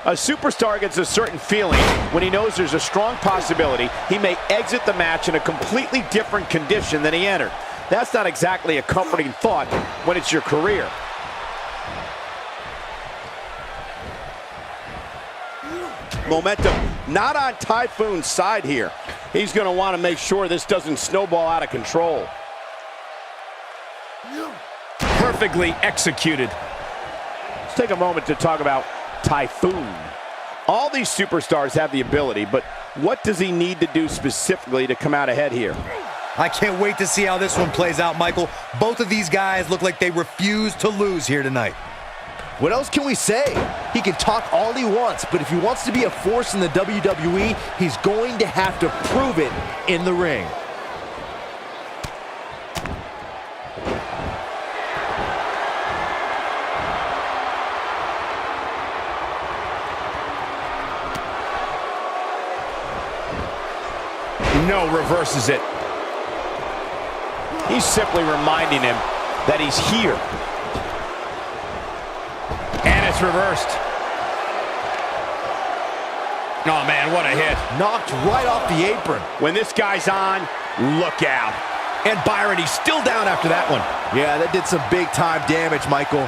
A superstar gets a certain feeling when he knows there's a strong possibility he may exit the match in a completely different condition than he entered. That's not exactly a comforting thought when it's your career. Momentum not on Typhoon's side here. He's going to want to make sure this doesn't snowball out of control. Perfectly executed. Let's take a moment to talk about Typhoon. All these superstars have the ability, but what does he need to do specifically to come out ahead here? I can't wait to see how this one plays out, Michael. Both of these guys look like they refuse to lose here tonight. What else can we say? He can talk all he wants, but if he wants to be a force in the WWE, he's going to have to prove it in the ring. No, reverses it. He's simply reminding him that he's here. And it's reversed. Oh, man, what a hit. Knocked right off the apron. When this guy's on, look out. And Byron, he's still down after that one. Yeah, that did some big-time damage, Michael.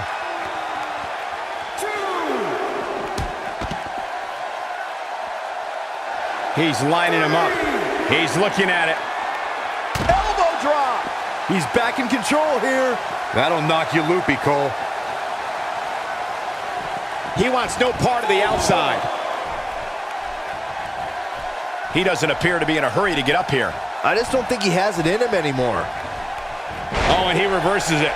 He's lining him up. He's looking at it. Elbow drop. He's back in control here. That'll knock you loopy, Cole. He wants no part of the outside. He doesn't appear to be in a hurry to get up here. I just don't think he has it in him anymore. Oh, and he reverses it.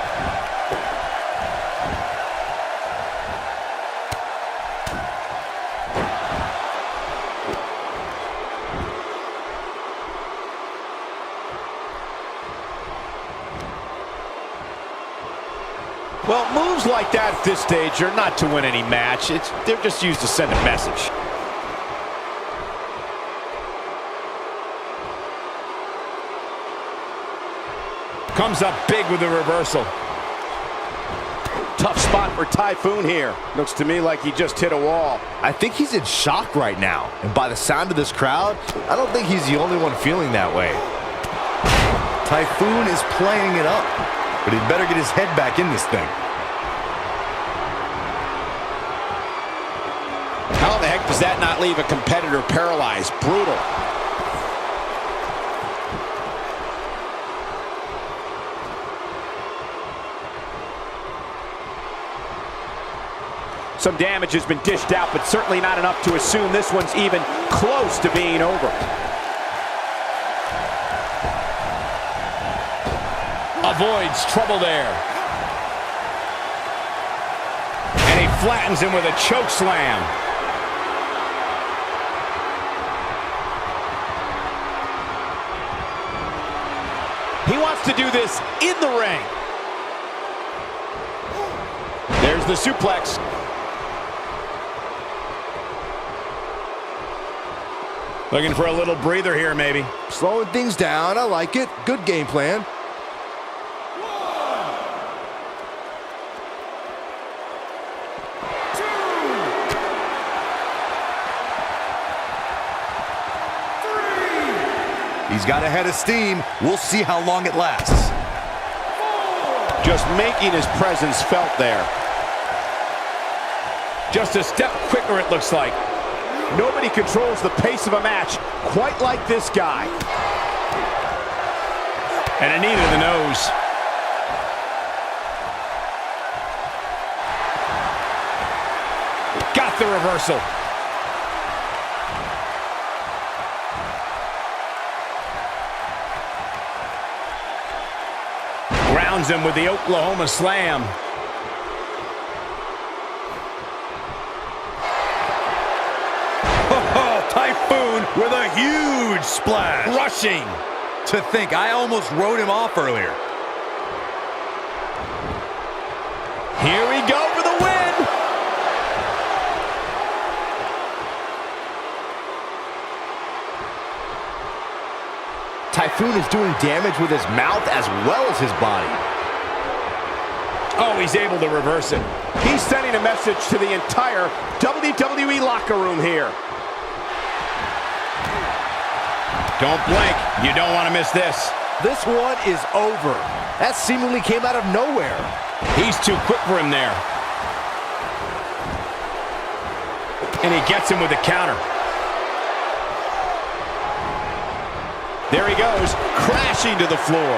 Well, moves like that at this stage are not to win any match. They're just used to send a message. Comes up big with the reversal. Tough spot for Typhoon here. Looks to me like he just hit a wall. I think he's in shock right now. And by the sound of this crowd, I don't think he's the only one feeling that way. Typhoon is playing it up, but he'd better get his head back in this thing. How the heck does that not leave a competitor paralyzed? Brutal. Some damage has been dished out, but certainly not enough to assume this one's even close to being over. Avoids trouble there. And he flattens him with a choke slam. He wants to do this in the ring. There's the suplex. Looking for a little breather here, maybe. Slowing things down. I like it. Good game plan. He's got a head of steam. We'll see how long it lasts. Just making his presence felt there. Just a step quicker, it looks like. Nobody controls the pace of a match quite like this guy. And a knee to the nose. Got the reversal. Grounds him with the Oklahoma slam. Typhoon with a huge splash. Rushing. To think, I almost wrote him off earlier. Here we go for the win. Typhoon is doing damage with his mouth as well as his body. Oh, he's able to reverse it. He's sending a message to the entire WWE locker room here. Don't blink. You don't want to miss this. This one is over. That seemingly came out of nowhere. He's too quick for him there. And he gets him with a counter. There he goes, crashing to the floor.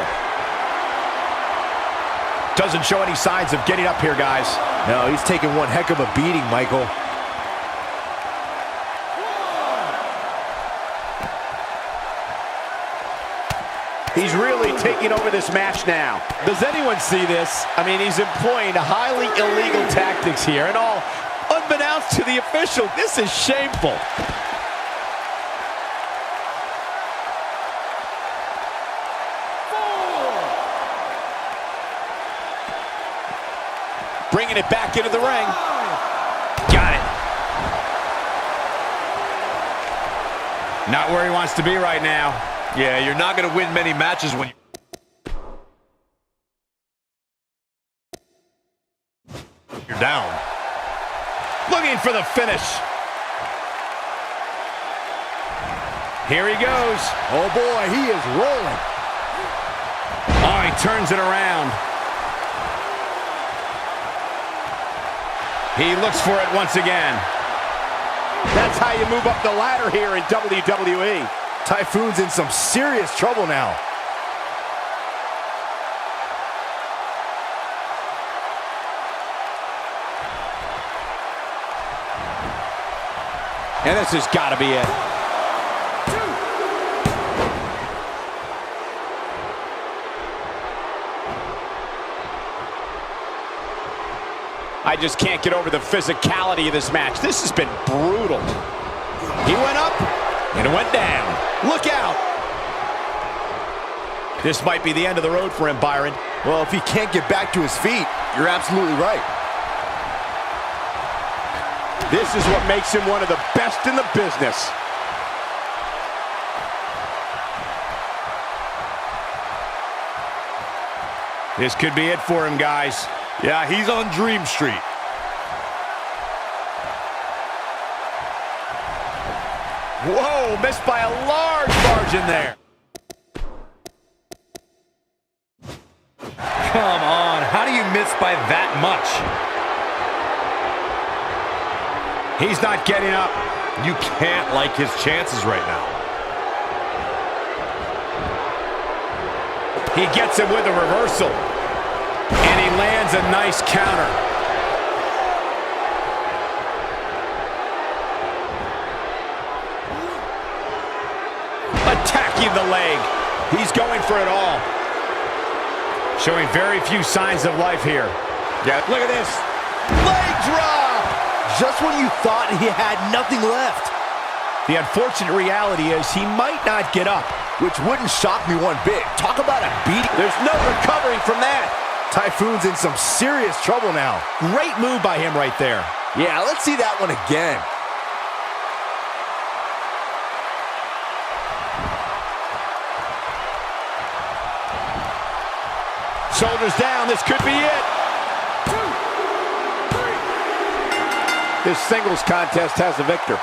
Doesn't show any signs of getting up here, guys. No, he's taking one heck of a beating, Michael. He's really taking over this match now. Does anyone see this? I mean, he's employing highly illegal tactics here, and all unbeknownst to the official. This is shameful. Bringing it back into the ring. Got it. Not where he wants to be right now. Yeah, you're not going to win many matches when you're down. Looking for the finish. Here he goes. Oh boy, he is rolling. Oh, he turns it around. He looks for it once again. That's how you move up the ladder here in WWE. Typhoon's in some serious trouble now. And this has got to be it. I just can't get over the physicality of this match. This has been brutal. He went up, and it went down. Look out! This might be the end of the road for him, Byron. Well, if he can't get back to his feet, you're absolutely right. This is what makes him one of the best in the business. This could be it for him, guys. Yeah, he's on Dream Street. Whoa, missed by a large margin there. Come on, how do you miss by that much? He's not getting up. You can't like his chances right now. He gets him with a reversal. And he lands a nice counter. Attacking the leg. He's going for it all. Showing very few signs of life here. Yeah, look at this. Leg drop! Just when you thought he had nothing left. The unfortunate reality is he might not get up. Which wouldn't shock me one bit. Talk about a beating. There's no recovering from that. Typhoon's in some serious trouble now. Great move by him right there. Yeah, let's see that one again. Shoulders down, this could be it. 2, 3. This singles contest has the victor.